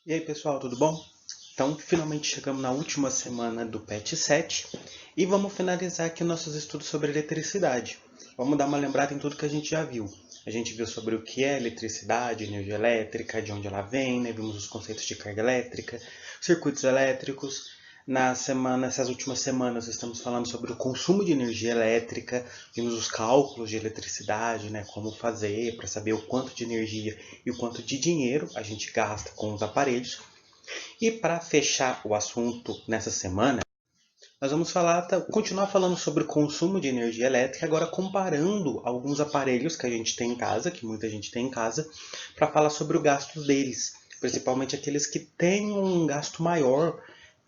E aí pessoal, tudo bom? Então, finalmente chegamos na última semana do PET 7 e vamos finalizar aqui nossos estudos sobre eletricidade. Vamos dar uma lembrada em tudo que a gente já viu. A gente viu sobre o que é eletricidade, energia elétrica, de onde ela vem, né? Vimos os conceitos de carga elétrica, circuitos elétricos. Nessas últimas semanas, estamos falando sobre o consumo de energia elétrica, vimos os cálculos de eletricidade, né? Como fazer para saber o quanto de energia e o quanto de dinheiro a gente gasta com os aparelhos. E para fechar o assunto nessa semana, nós vamos continuar falando sobre o consumo de energia elétrica, agora comparando alguns aparelhos que a gente tem em casa, que muita gente tem em casa, para falar sobre o gasto deles, principalmente aqueles que têm um gasto maior,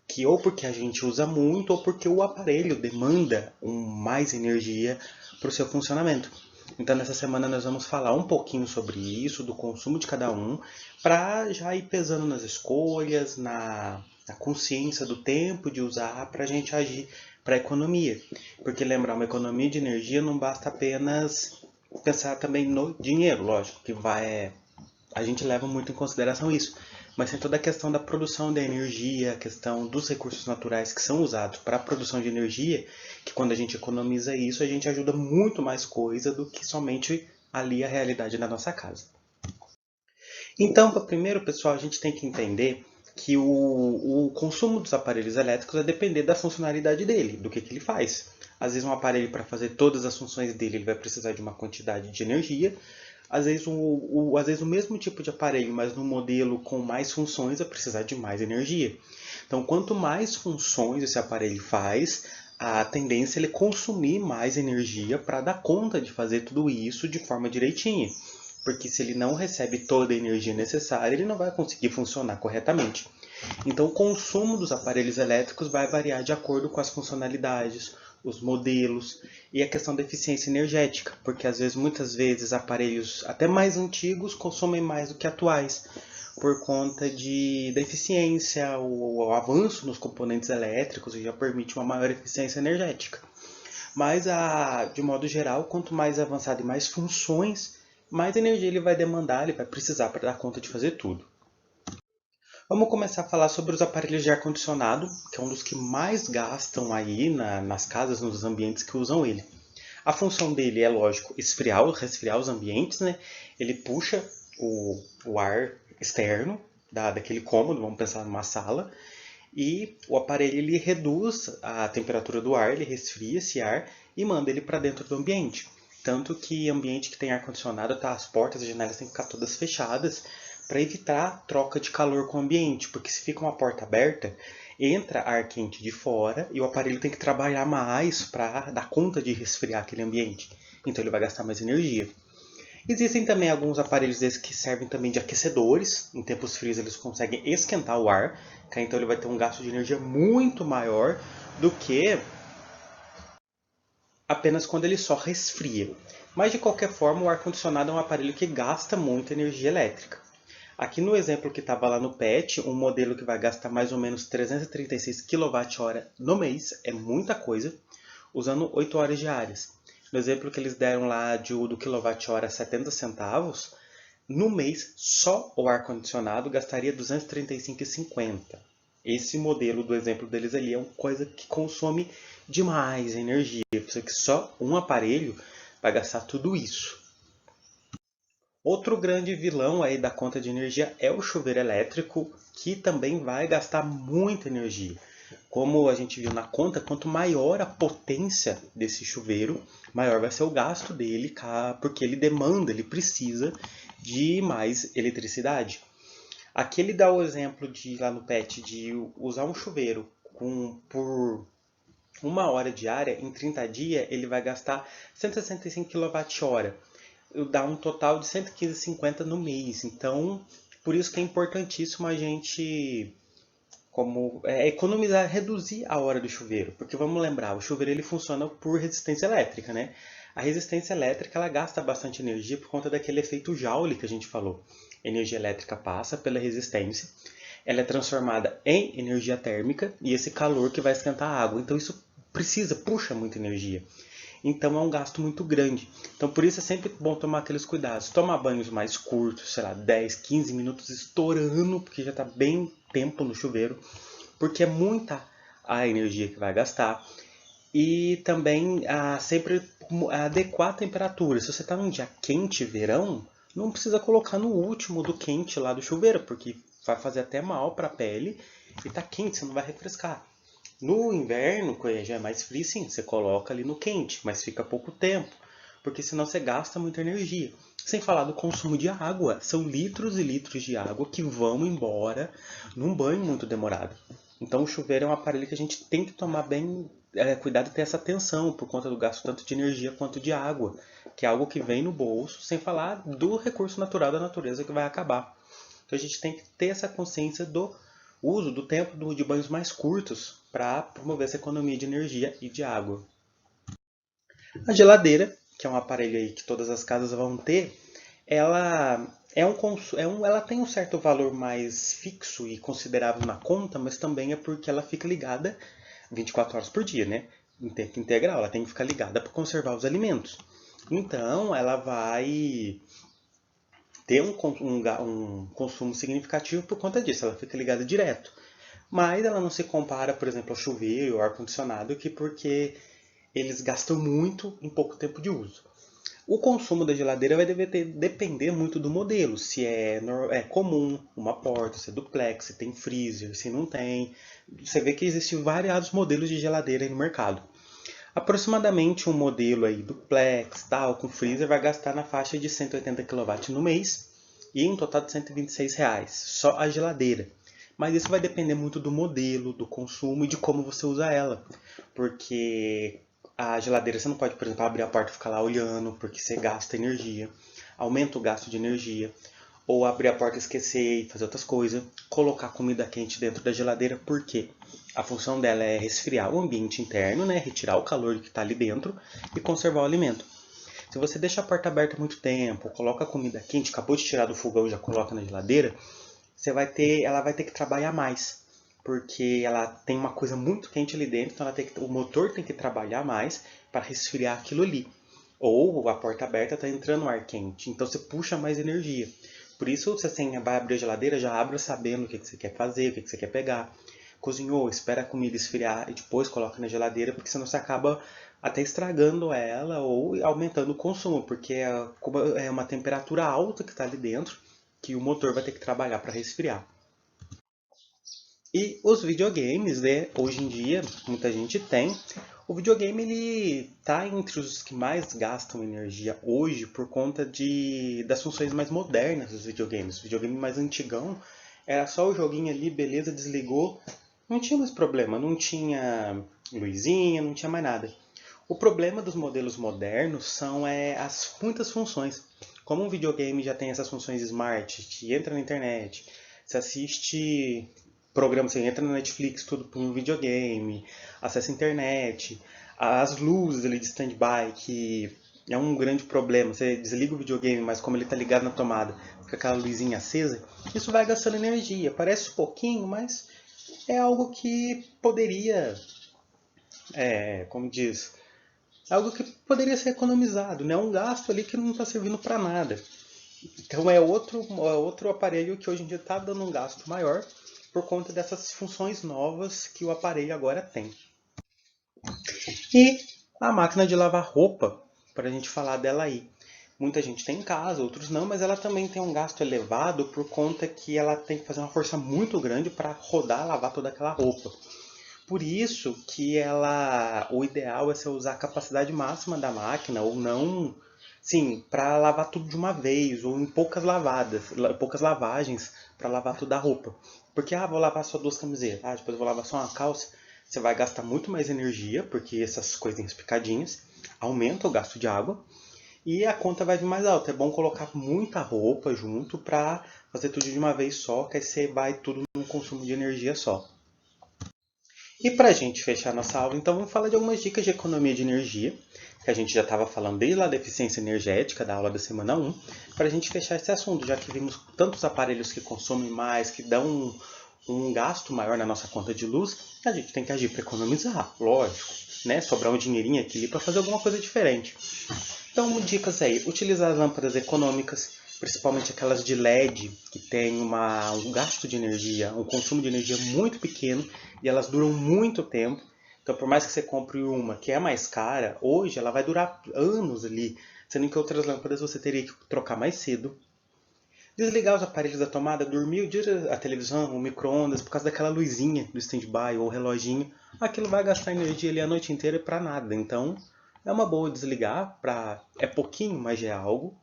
que ou porque a gente usa muito ou porque o aparelho demanda mais energia para o seu funcionamento. Então, nessa semana, nós vamos falar um pouquinho sobre isso, do consumo de cada um, para já ir pesando nas escolhas, na consciência do tempo de usar, para a gente agir para a economia. Porque lembrar, uma economia de energia não basta apenas pensar também no dinheiro, lógico, que a gente leva muito em consideração isso. Mas tem toda a questão da produção da energia, a questão dos recursos naturais que são usados para a produção de energia, que quando a gente economiza isso, a gente ajuda muito mais coisa do que somente ali a realidade da nossa casa. Então, primeiro, pessoal, a gente tem que entender que o consumo dos aparelhos elétricos vai depender da funcionalidade dele, do que ele faz. Às vezes um aparelho para fazer todas as funções dele ele vai precisar de uma quantidade de energia. Às vezes o mesmo tipo de aparelho, mas num modelo com mais funções, vai precisar de mais energia. Então, quanto mais funções esse aparelho faz, a tendência é ele consumir mais energia para dar conta de fazer tudo isso de forma direitinha. Porque se ele não recebe toda a energia necessária, ele não vai conseguir funcionar corretamente. Então, o consumo dos aparelhos elétricos vai variar de acordo com as funcionalidades, os modelos e a questão da eficiência energética, porque muitas vezes aparelhos até mais antigos consomem mais do que atuais, por conta da eficiência, o avanço nos componentes elétricos já permite uma maior eficiência energética. Mas, de modo geral, quanto mais avançado e mais funções, mais energia ele vai demandar, ele vai precisar para dar conta de fazer tudo. Vamos começar a falar sobre os aparelhos de ar-condicionado, que é um dos que mais gastam aí nas casas, nos ambientes que usam ele. A função dele é, lógico, resfriar os ambientes, né? Ele puxa o ar externo daquele cômodo, vamos pensar numa sala, e o aparelho ele reduz a temperatura do ar, ele resfria esse ar e manda ele para dentro do ambiente. Tanto que ambiente que tem ar-condicionado, tá, as portas e janelas têm que ficar todas fechadas para evitar a troca de calor com o ambiente, porque se fica uma porta aberta, entra ar quente de fora e o aparelho tem que trabalhar mais para dar conta de resfriar aquele ambiente. Então ele vai gastar mais energia. Existem também alguns aparelhos desses que servem também de aquecedores. Em tempos frios eles conseguem esquentar o ar, então ele vai ter um gasto de energia muito maior do que apenas quando ele só resfria. Mas de qualquer forma, o ar-condicionado é um aparelho que gasta muita energia elétrica. Aqui no exemplo que estava lá no PET, um modelo que vai gastar mais ou menos 336 kWh no mês, é muita coisa, usando 8 horas diárias. No exemplo que eles deram lá do quilowatt-hora 70 centavos, no mês só o ar-condicionado gastaria 235,50. Esse modelo do exemplo deles ali é uma coisa que consome demais energia. Por que só um aparelho vai gastar tudo isso. Outro grande vilão aí da conta de energia é o chuveiro elétrico, que também vai gastar muita energia. Como a gente viu na conta, quanto maior a potência desse chuveiro, maior vai ser o gasto dele, porque ele precisa de mais eletricidade. Aqui ele dá o exemplo lá no PET de usar um chuveiro por uma hora diária, em 30 dias ele vai gastar 165 kWh, dá um total de 115,50 no mês. Então, por isso que é importantíssimo a gente economizar, reduzir a hora do chuveiro, porque vamos lembrar, o chuveiro ele funciona por resistência elétrica, né? A resistência elétrica ela gasta bastante energia por conta daquele efeito Joule que a gente falou. A energia elétrica passa pela resistência, ela é transformada em energia térmica e esse calor que vai esquentar a água. Então isso puxa muita energia. Então é um gasto muito grande. Então por isso é sempre bom tomar aqueles cuidados. Tomar banhos mais curtos, sei lá, 10, 15 minutos estourando, porque já está bem tempo no chuveiro, porque é muita a energia que vai gastar. E também sempre adequar a temperatura. Se você está num dia quente, verão, não precisa colocar no último do quente lá do chuveiro, porque vai fazer até mal para a pele e tá quente, você não vai refrescar. No inverno, que já é mais frio, sim, você coloca ali no quente, mas fica pouco tempo, porque senão você gasta muita energia. Sem falar do consumo de água, são litros e litros de água que vão embora num banho muito demorado. Então o chuveiro é um aparelho que a gente tem que tomar bem cuidado e ter essa atenção por conta do gasto tanto de energia quanto de água, que é algo que vem no bolso, sem falar do recurso natural da natureza que vai acabar. Então a gente tem que ter essa consciência do uso do tempo de banhos mais curtos para promover essa economia de energia e de água. A geladeira, que é um aparelho aí que todas as casas vão ter, ela ela tem um certo valor mais fixo e considerável na conta, mas também é porque ela fica ligada 24 horas por dia, né? Em tempo integral, ela tem que ficar ligada para conservar os alimentos. Então, ela vai ter um consumo significativo por conta disso, ela fica ligada direto. Mas ela não se compara, por exemplo, ao chuveiro ou ao ar-condicionado, que porque eles gastam muito em pouco tempo de uso. O consumo da geladeira vai depender muito do modelo, se é comum uma porta, se é duplex, se tem freezer, se não tem. Você vê que existem variados modelos de geladeira aí no mercado. Aproximadamente um modelo aí duplex, tal, com freezer, vai gastar na faixa de 180 kW no mês e um total de R$ 126, só a geladeira. Mas isso vai depender muito do modelo, do consumo e de como você usa ela. Porque a geladeira você não pode, por exemplo, abrir a porta e ficar lá olhando, porque você gasta energia, aumenta o gasto de energia. Ou abrir a porta e esquecer e fazer outras coisas. Colocar comida quente dentro da geladeira, porque a função dela é resfriar o ambiente interno, né? Retirar o calor que está ali dentro e conservar o alimento. Se você deixa a porta aberta muito tempo, coloca a comida quente, acabou de tirar do fogão e já coloca na geladeira, ela vai ter que trabalhar mais, porque ela tem uma coisa muito quente ali dentro, então o motor tem que trabalhar mais para resfriar aquilo ali. Ou a porta aberta está entrando ar quente, então você puxa mais energia. Por isso, você vai abrir a geladeira, já abra sabendo o que você quer fazer, o que você quer pegar. Cozinhou, espera a comida esfriar e depois coloca na geladeira, porque senão você acaba até estragando ela ou aumentando o consumo, porque é uma temperatura alta que está ali dentro que o motor vai ter que trabalhar para resfriar. E os videogames, né? Hoje em dia, muita gente tem. O videogame ele tá entre os que mais gastam energia hoje por conta das funções mais modernas dos videogames. O videogame mais antigão era só o joguinho ali, beleza, desligou, não tinha mais problema, não tinha luzinha, não tinha mais nada. O problema dos modelos modernos são as muitas funções. Como um videogame já tem essas funções smart, que entra na internet, você assiste programa, você entra na Netflix, tudo por um videogame, acessa a internet, as luzes ali de standby, que é um grande problema. Você desliga o videogame, mas como ele está ligado na tomada, fica aquela luzinha acesa, isso vai gastando energia. Parece pouquinho, mas é algo que poderia, como diz, algo que poderia ser economizado, né? Um gasto ali que não está servindo para nada. Então é outro aparelho que hoje em dia está dando um gasto maior por conta dessas funções novas que o aparelho agora tem. E a máquina de lavar roupa, para a gente falar dela aí. Muita gente tem em casa, outros não, mas ela também tem um gasto elevado por conta que ela tem que fazer uma força muito grande para rodar, lavar toda aquela roupa. Por isso que o ideal é você usar a capacidade máxima da máquina ou não, sim, para lavar tudo de uma vez ou em poucas lavagens para lavar toda a roupa. Porque vou lavar só 2 camisetas, depois vou lavar só uma calça, você vai gastar muito mais energia, porque essas coisinhas picadinhas aumenta o gasto de água e a conta vai vir mais alta. É bom colocar muita roupa junto para fazer tudo de uma vez só, que aí você vai tudo num consumo de energia só. E para a gente fechar nossa aula, então vamos falar de algumas dicas de economia de energia, que a gente já estava falando desde lá da eficiência energética, da aula da semana 1, para a gente fechar esse assunto, já que vimos tantos aparelhos que consomem mais, que dão um gasto maior na nossa conta de luz, a gente tem que agir para economizar, lógico, né? Sobrar um dinheirinho aqui ali para fazer alguma coisa diferente. Então, dicas aí, utilizar as lâmpadas econômicas, principalmente aquelas de LED, que tem um gasto de energia, um consumo de energia muito pequeno, e elas duram muito tempo. Então, por mais que você compre uma que é mais cara, hoje ela vai durar anos ali, sendo que outras lâmpadas você teria que trocar mais cedo. Desligar os aparelhos da tomada, dormir a televisão, o micro-ondas, por causa daquela luzinha do stand-by ou reloginho, aquilo vai gastar energia ali a noite inteira para nada. Então, é uma boa desligar, é pouquinho, mas já é algo.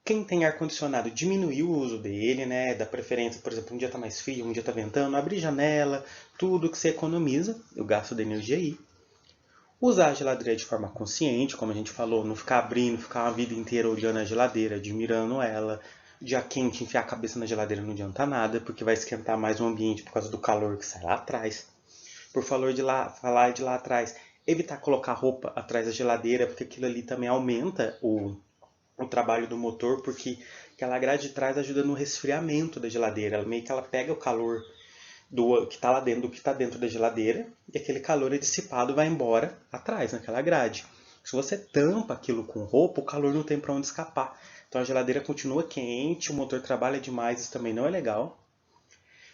Quem tem ar-condicionado, diminuir o uso dele, né? Da preferência, por exemplo, um dia está mais frio, um dia está ventando, abrir janela, tudo que você economiza, o gasto da energia aí. Usar a geladeira de forma consciente, como a gente falou, não ficar abrindo, ficar a vida inteira olhando a geladeira, admirando ela. Dia quente, enfiar a cabeça na geladeira não adianta nada, porque vai esquentar mais o ambiente por causa do calor que sai lá atrás. Por falar de lá atrás, evitar colocar roupa atrás da geladeira, porque aquilo ali também aumenta o trabalho do motor, porque aquela grade de trás ajuda no resfriamento da geladeira. Meio que ela pega o calor do que está lá dentro, do que está dentro da geladeira, e aquele calor é dissipado e vai embora atrás, naquela grade. Se você tampa aquilo com roupa, o calor não tem para onde escapar. Então a geladeira continua quente, o motor trabalha demais, isso também não é legal.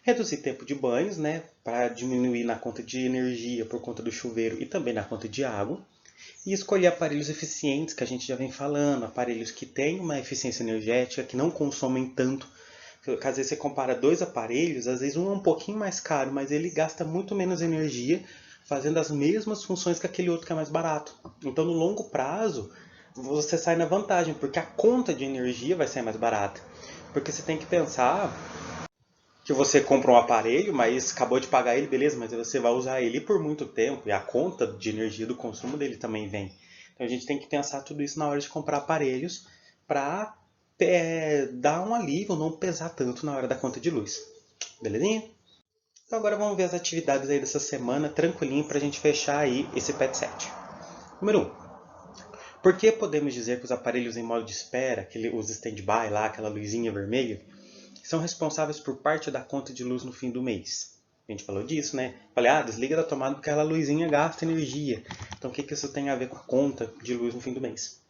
Reduzir tempo de banhos, né, para diminuir na conta de energia por conta do chuveiro e também na conta de água. E escolher aparelhos eficientes, que a gente já vem falando, aparelhos que têm uma eficiência energética, que não consomem tanto. Às vezes você compara dois aparelhos, às vezes um é um pouquinho mais caro, mas ele gasta muito menos energia, fazendo as mesmas funções que aquele outro que é mais barato. Então, no longo prazo, você sai na vantagem, porque a conta de energia vai ser mais barata. Porque você tem que pensar que você compra um aparelho, mas acabou de pagar ele, beleza, mas você vai usar ele por muito tempo e a conta de energia do consumo dele também vem. Então a gente tem que pensar tudo isso na hora de comprar aparelhos para dar um alívio, não pesar tanto na hora da conta de luz. Belezinha? Então agora vamos ver as atividades aí dessa semana, tranquilinho, para a gente fechar aí esse PET 7. Número 1. Por que podemos dizer que os aparelhos em modo de espera, os stand-by lá, aquela luzinha vermelha, são responsáveis por parte da conta de luz no fim do mês? A gente falou disso, né? Falei, desliga da tomada porque aquela luzinha gasta energia. Então o que isso tem a ver com a conta de luz no fim do mês?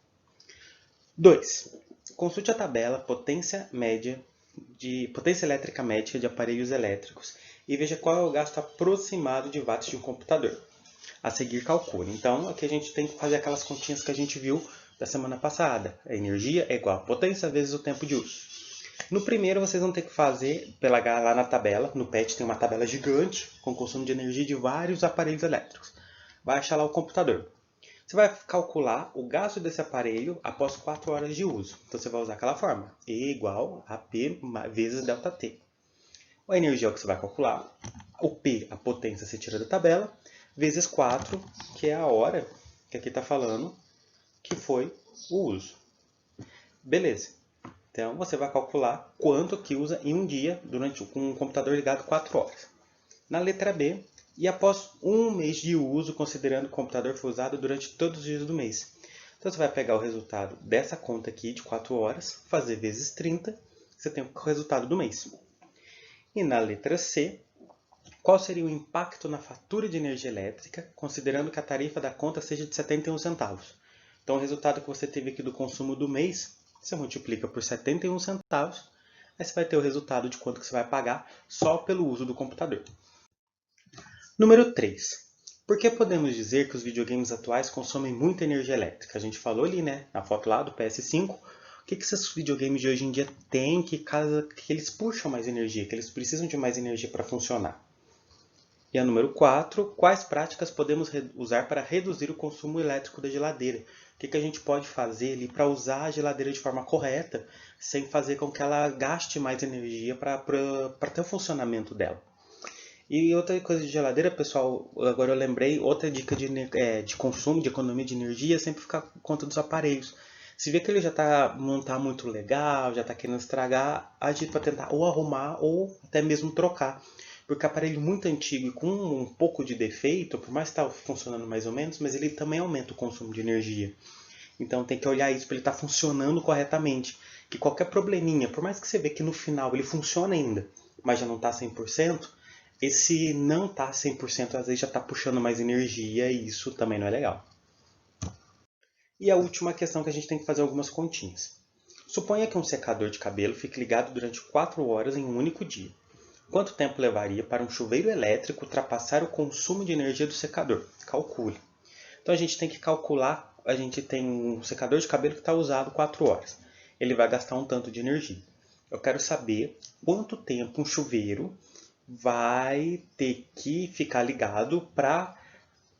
2. Consulte a tabela potência elétrica média de aparelhos elétricos e veja qual é o gasto aproximado de watts de um computador. A seguir, calcule. Então, aqui a gente tem que fazer aquelas continhas que a gente viu da semana passada. A energia é igual a potência vezes o tempo de uso. No primeiro, vocês vão ter que fazer, lá na tabela, no PET tem uma tabela gigante com consumo de energia de vários aparelhos elétricos. Vai achar lá o computador. Você vai calcular o gasto desse aparelho após 4 horas de uso. Então você vai usar aquela forma, E igual a P vezes ΔT. A energia é o que você vai calcular, o P, a potência, você tira da tabela, vezes 4, que é a hora que aqui está falando que foi o uso. Beleza. Então você vai calcular quanto que usa em um dia com o computador ligado 4 horas. Na letra B, e após um mês de uso, considerando que o computador foi usado durante todos os dias do mês. Então você vai pegar o resultado dessa conta aqui de 4 horas, fazer vezes 30, você tem o resultado do mês. E na letra C, qual seria o impacto na fatura de energia elétrica, considerando que a tarifa da conta seja de 71 centavos. Então o resultado que você teve aqui do consumo do mês, você multiplica por 71 centavos, aí você vai ter o resultado de quanto que você vai pagar só pelo uso do computador. Número 3. Por que podemos dizer que os videogames atuais consomem muita energia elétrica? A gente falou ali, né, na foto lá do PS5, o que esses videogames de hoje em dia têm que eles puxam mais energia, que eles precisam de mais energia para funcionar. E a número 4, quais práticas podemos usar para reduzir o consumo elétrico da geladeira? O que a gente pode fazer ali para usar a geladeira de forma correta, sem fazer com que ela gaste mais energia para ter o funcionamento dela? E outra coisa de geladeira, pessoal, agora eu lembrei, outra dica de consumo, de economia de energia, é sempre ficar por conta dos aparelhos. Se vê que ele não está muito legal, já está querendo estragar, agir para tentar ou arrumar ou até mesmo trocar. Porque aparelho muito antigo e com um pouco de defeito, por mais que está funcionando mais ou menos, mas ele também aumenta o consumo de energia. Então tem que olhar isso para ele estar funcionando corretamente. Que qualquer probleminha, por mais que você vê que no final ele funciona ainda, mas já não está 100%, esse não tá 100% às vezes já está puxando mais energia e isso também não é legal. E a última questão que a gente tem que fazer algumas continhas. Suponha que um secador de cabelo fique ligado durante 4 horas em um único dia. Quanto tempo levaria para um chuveiro elétrico ultrapassar o consumo de energia do secador? Calcule. Então a gente tem que calcular, a gente tem um secador de cabelo que está usado 4 horas. Ele vai gastar um tanto de energia. Eu quero saber quanto tempo um chuveiro vai ter que ficar ligado para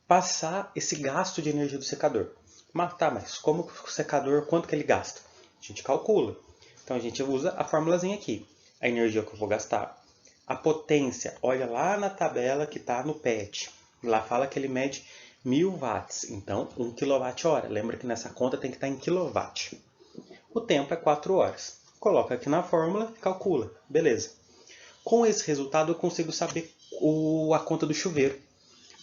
passar esse gasto de energia do secador. Mas tá, mas como o secador, quanto que ele gasta? A gente calcula. Então a gente usa a formulazinha aqui. A energia que eu vou gastar. A potência, olha lá na tabela que está no PET. Lá fala que ele mede 1000 watts, então 1 kWh. Lembra que nessa conta tem que estar em kW. O tempo é 4 horas. Coloca aqui na fórmula e calcula. Beleza. Com esse resultado eu consigo saber a conta do chuveiro.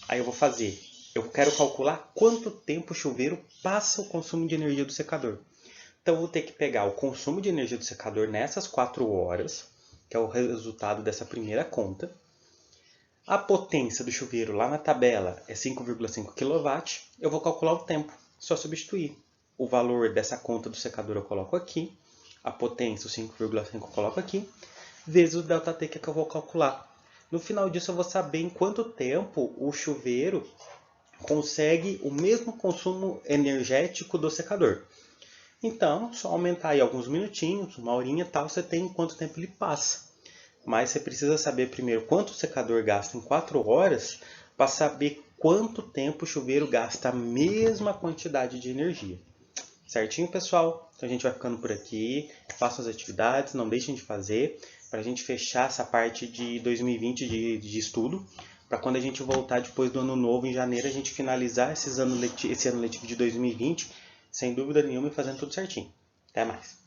Aí eu quero calcular quanto tempo o chuveiro passa o consumo de energia do secador. Então eu vou ter que pegar o consumo de energia do secador nessas 4 horas, que é o resultado dessa primeira conta. A potência do chuveiro lá na tabela é 5,5 kW. Eu vou calcular o tempo, só substituir. O valor dessa conta do secador eu coloco aqui. A potência, o 5,5 eu coloco aqui. Vezes o ΔT que eu vou calcular. No final disso eu vou saber em quanto tempo o chuveiro consegue o mesmo consumo energético do secador. Então, só aumentar aí alguns minutinhos, uma horinha e tal, você tem quanto tempo ele passa. Mas você precisa saber primeiro quanto o secador gasta em 4 horas para saber quanto tempo o chuveiro gasta a mesma quantidade de energia. Certinho, pessoal? Então a gente vai ficando por aqui. Façam as atividades, não deixem de fazer, para a gente fechar essa parte de 2020 de estudo, para quando a gente voltar depois do ano novo, em janeiro, a gente finalizar esse ano letivo de 2020, sem dúvida nenhuma, e fazendo tudo certinho. Até mais!